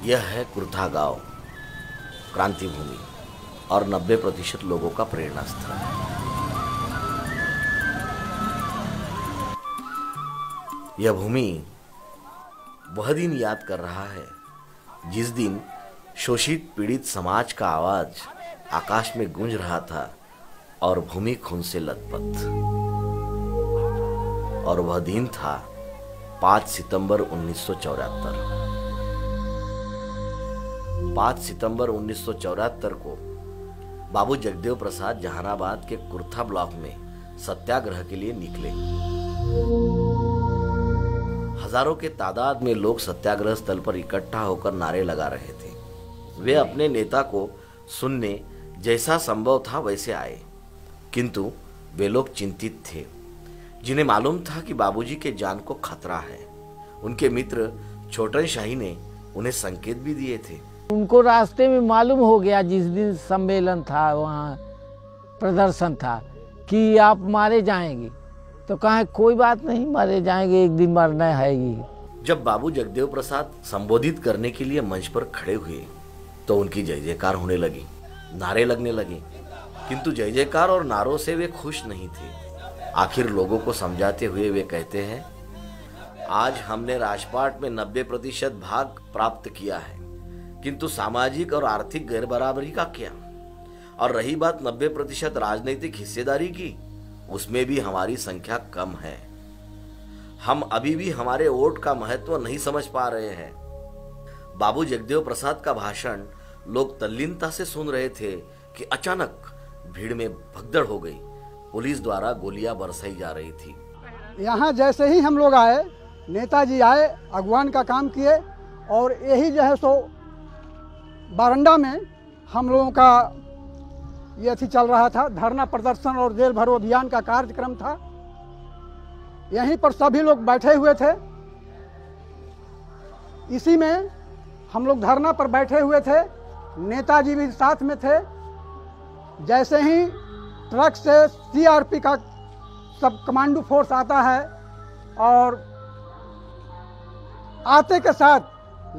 यह है कुर्था गांव, क्रांति भूमि और 90% लोगों का प्रेरणा स्थल। यह भूमि वह दिन याद कर रहा है जिस दिन शोषित पीड़ित समाज का आवाज आकाश में गूंज रहा था और भूमि खून से लथपथ। और वह दिन था 5 सितंबर 1974। 5 सितंबर 1974 को बाबू जगदेव प्रसाद जहानाबाद के कुर्था ब्लॉक में सत्याग्रह के लिए निकले। हजारों के तादाद में लोग सत्याग्रह स्थल पर इकट्ठा होकर नारे लगा रहे थे। वे अपने नेता को सुनने जैसा संभव था वैसे आए, किंतु वे लोग चिंतित थे, जिन्हें मालूम था कि बाबूजी के जान को खतरा है। उनके मित्र छोटन शाही ने उन्हें संकेत भी दिए थे। उनको रास्ते में मालूम हो गया, जिस दिन सम्मेलन था, वहाँ प्रदर्शन था, कि आप मारे जाएंगे। तो कहा कोई बात नहीं, मारे जाएंगे, एक दिन मरना है ही। जब बाबू जगदेव प्रसाद संबोधित करने के लिए मंच पर खड़े हुए तो उनकी जय जयकार होने लगी, नारे लगने लगे, किंतु जय जयकार और नारों से वे खुश नहीं थे। आखिर लोगों को समझाते हुए वे कहते हैं, आज हमने राजपाट में 90% भाग प्राप्त किया है, किंतु सामाजिक और आर्थिक गैरबराबरी का क्या? और रही बात 90% राजनीतिक हिस्सेदारी की, उसमें भी हमारी संख्या कम है। हम अभी भी हमारे वोट का महत्व नहीं समझ पा रहे हैं। बाबू जगदेव प्रसाद का भाषण लोग तल्लीनता से सुन रहे थे कि अचानक भीड़ में भगदड़ हो गई। पुलिस द्वारा गोलियां बरसाई जा रही थी। यहाँ जैसे ही हम लोग आए, नेताजी आए, अगवान का काम किए, और यही जो है सो बारंडा में हम लोगों का ये चल रहा था, धरना प्रदर्शन और जेल भरो अभियान का कार्यक्रम था। यहीं पर सभी लोग बैठे हुए थे। इसी में हम लोग धरना पर बैठे हुए थे, नेताजी भी साथ में थे। जैसे ही ट्रक से सीआरपी का सब कमांडो फोर्स आता है और आते के साथ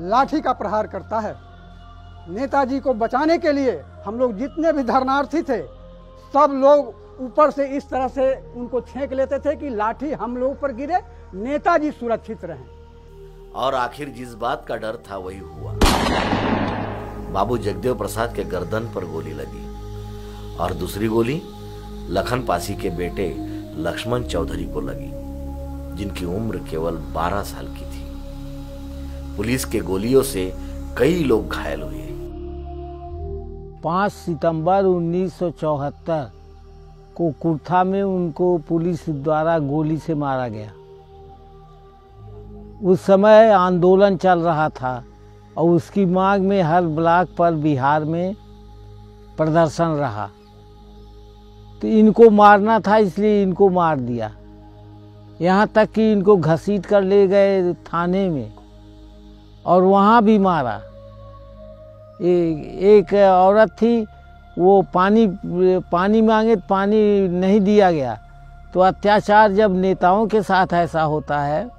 लाठी का प्रहार करता है। नेताजी को बचाने के लिए हम लोग जितने भी धरनार्थी थे, सब लोग ऊपर से इस तरह से उनको छेंक लेते थे कि लाठी हम लोग पर गिरे, नेताजी सुरक्षित रहें। और आखिर जिस बात का डर था वही हुआ। बाबू जगदेव प्रसाद के गर्दन पर गोली लगी और दूसरी गोली लखन पासी के बेटे लक्ष्मण चौधरी को लगी, जिनकी उम्र केवल 12 साल की थी। पुलिस के गोलियों से कई लोग घायल हुए। 5 सितंबर 1974 को कुर्था में उनको पुलिस द्वारा गोली से मारा गया। उस समय आंदोलन चल रहा था और उसकी मांग में हर ब्लॉक पर बिहार में प्रदर्शन रहा, तो इनको मारना था, इसलिए इनको मार दिया। यहाँ तक कि इनको घसीट कर ले गए थाने में और वहाँ भी मारा। एक औरत थी, वो पानी मांगे, पानी नहीं दिया गया। तो अत्याचार जब नेताओं के साथ ऐसा होता है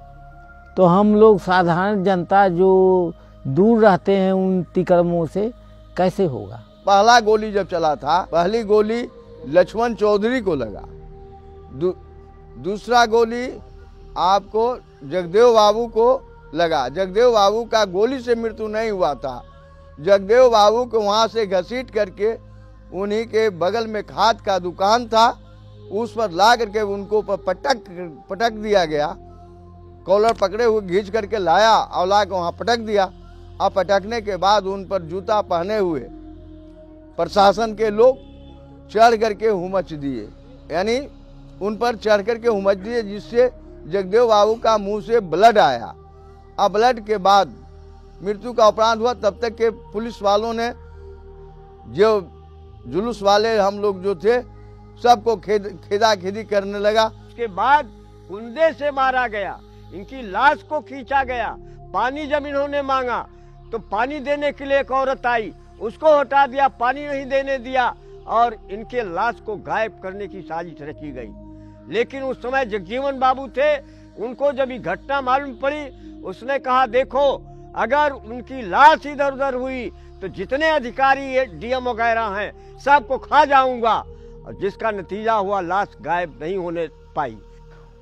तो हम लोग साधारण जनता जो दूर रहते हैं उन तिक्रमों से कैसे होगा। पहला गोली जब चला था, पहली गोली लक्ष्मण चौधरी को लगा, दूसरा गोली आपको जगदेव बाबू को लगा। जगदेव बाबू का गोली से मृत्यु नहीं हुआ था। जगदेव बाबू को वहाँ से घसीट करके उन्हीं के बगल में खाद का दुकान था, उस पर ला करके उनको पटक दिया गया। कॉलर पकड़े हुए घींच करके लाया और ला के वहाँ पटक दिया। अब पटकने के बाद उन पर जूता पहने हुए प्रशासन के लोग चढ़ करके हुमच दिए, यानी उन पर चढ़ करके हुमच दिए, जिससे जगदेव बाबू का मुंह से ब्लड आया। अब ब्लड के बाद मृत्यु का अपराध हुआ। तब तक के पुलिस वालों ने, जो जुलूस वाले हम लोग जो थे, सबको खेदाखेदी करने लगा। उसके बाद कुंदे से मारा गया, इनकी लाश को खींचा गया। पानी जब इन्होंने मांगा तो पानी देने के लिए एक औरत आई, उसको हटा दिया, पानी नहीं देने दिया और इनके लाश को गायब करने की साजिश रची गई। लेकिन उस समय जगजीवन बाबू थे, उनको जब ये घटना मालूम पड़ी, उसने कहा देखो अगर उनकी लाश इधर उधर हुई तो जितने अधिकारी डीएम वगैरह हैं सबको खा जाऊंगा, और जिसका नतीजा हुआ लाश गायब नहीं होने पाई।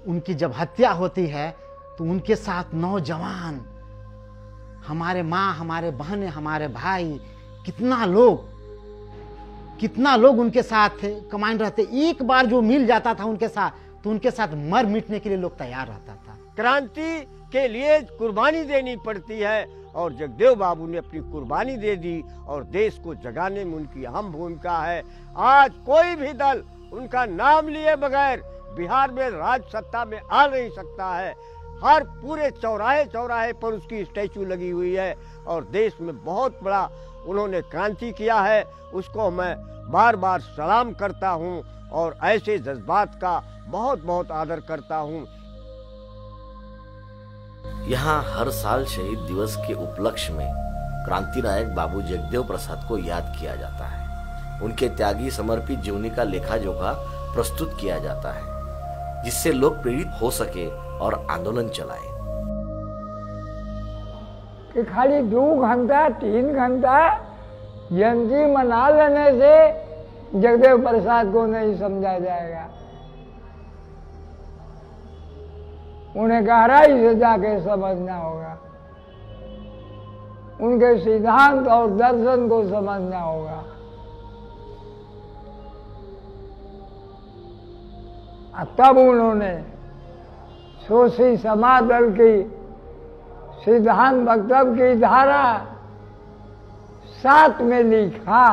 उनकी जब हत्या होती है तो उनके साथ नौजवान, हमारे माँ, हमारे बहनें, हमारे भाई, कितना लोग उनके साथ कमांड रहते। एक बार जो मिल जाता था उनके साथ तो उनके साथ मर मिटने के लिए लोग तैयार रहता था। क्रांति के लिए कुर्बानी देनी पड़ती है और जगदेव बाबू ने अपनी कुर्बानी दे दी और देश को जगाने में उनकी अहम भूमिका है। आज कोई भी दल उनका नाम लिए बगैर बिहार में राज सत्ता में आ नहीं सकता है। हर पूरे चौराहे चौराहे पर उसकी स्टैचू लगी हुई है और देश में बहुत बड़ा उन्होंने क्रांति किया है। उसको मैं बार बार सलाम करता हूं और ऐसे जज्बात का बहुत बहुत आदर करता हूं। यहाँ हर साल शहीद दिवस के उपलक्ष्य में क्रांति नायक बाबू जगदेव प्रसाद को याद किया जाता है। उनके त्यागी समर्पित जीवनी का लेखा जोखा प्रस्तुत किया जाता है, जिससे लोग प्रेरित हो सके और आंदोलन चलाए। कि खाली 2 घंटा 3 घंटा जयंती मना लेने से जगदेव प्रसाद को नहीं समझा जाएगा। उन्हें गहराई से जाके समझना होगा, उनके सिद्धांत और दर्शन को समझना होगा। तब उन्होंने सोशी समादल की सिद्धांत वक्तव्य की धारा 7 में लिखा,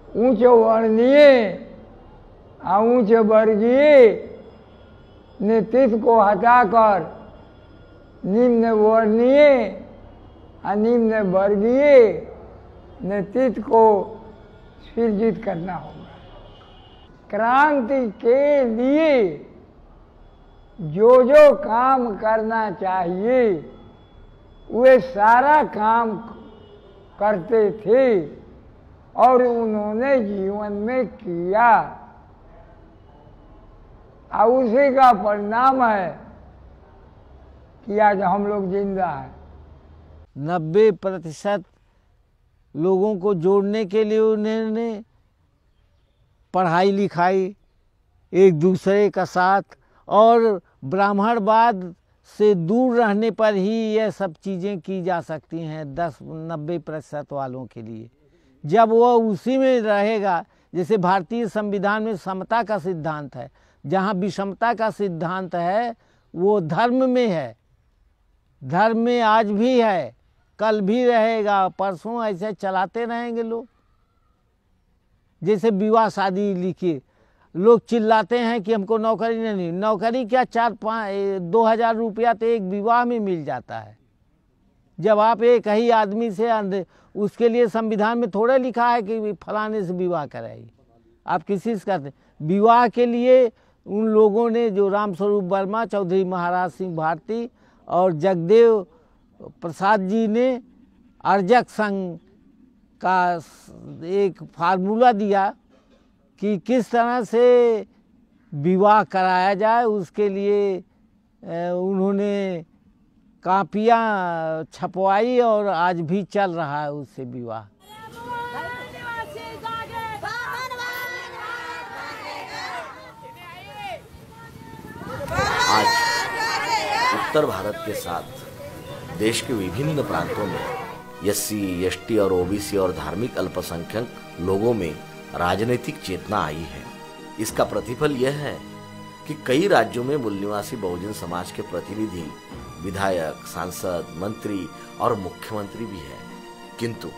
उच्च वर्णीय और उच्च वर्गीय नेतृत्व को हटाकर निम्न वर्णीय और निम्न वर्गीय नेतृत्व को सृजित करना होगा। क्रांति के लिए जो जो काम करना चाहिए वे सारा काम करते थे और उन्होंने जीवन में किया, और उसी का परिणाम है कि आज हम लोग जिंदा हैं। 90% लोगों को जोड़ने के लिए उन्होंने पढ़ाई लिखाई एक दूसरे का साथ और ब्राह्मणवाद से दूर रहने पर ही यह सब चीज़ें की जा सकती हैं 10-90% वालों के लिए। जब वह उसी में रहेगा, जैसे भारतीय संविधान में समता का सिद्धांत है, जहाँ विषमता का सिद्धांत है वो धर्म में है। धर्म में आज भी है, कल भी रहेगा, परसों ऐसे चलाते रहेंगे लोग। जैसे विवाह शादी लिखिए, लोग चिल्लाते हैं कि हमको नौकरी नहीं, नौकरी क्या 4-5-2,000 रुपया तो एक विवाह में मिल जाता है। जब आप एक ही आदमी से, उसके लिए संविधान में थोड़ा लिखा है कि फलाने से विवाह कराइए, आप किसी से करते। विवाह के लिए उन लोगों ने, जो रामस्वरूप वर्मा, चौधरी महाराज सिंह भारती और जगदेव प्रसाद जी ने अर्जक संघ का एक फार्मूला दिया कि किस तरह से विवाह कराया जाए। उसके लिए उन्होंने कापियाँ छपवाई और आज भी चल रहा है उससे विवाह। आज उत्तर भारत के साथ देश के विभिन्न प्रांतों में SC, ST और OBC और धार्मिक अल्पसंख्यक लोगों में राजनीतिक चेतना आई है। इसका प्रतिफल यह है कि कई राज्यों में मूल निवासी बहुजन समाज के प्रतिनिधि, विधायक, सांसद, मंत्री और मुख्यमंत्री भी है, किंतु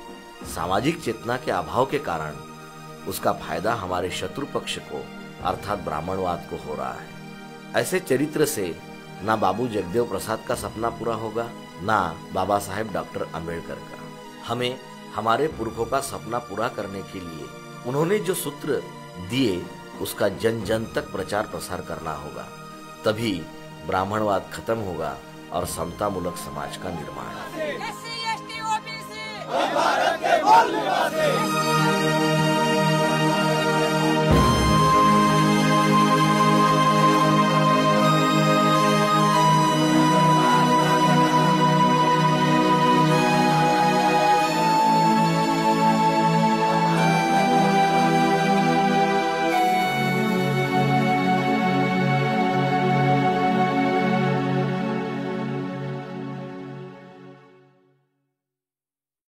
सामाजिक चेतना के अभाव के कारण उसका फायदा हमारे शत्रु पक्ष को अर्थात ब्राह्मणवाद को हो रहा है। ऐसे चरित्र से ना बाबू जगदेव प्रसाद का सपना पूरा होगा, ना बाबा साहेब डॉक्टर अंबेडकर का। हमें हमारे पुरखों का सपना पूरा करने के लिए उन्होंने जो सूत्र दिए उसका जन जन तक प्रचार प्रसार करना होगा, तभी ब्राह्मणवाद खत्म होगा और समतामूलक समाज का निर्माण होगा।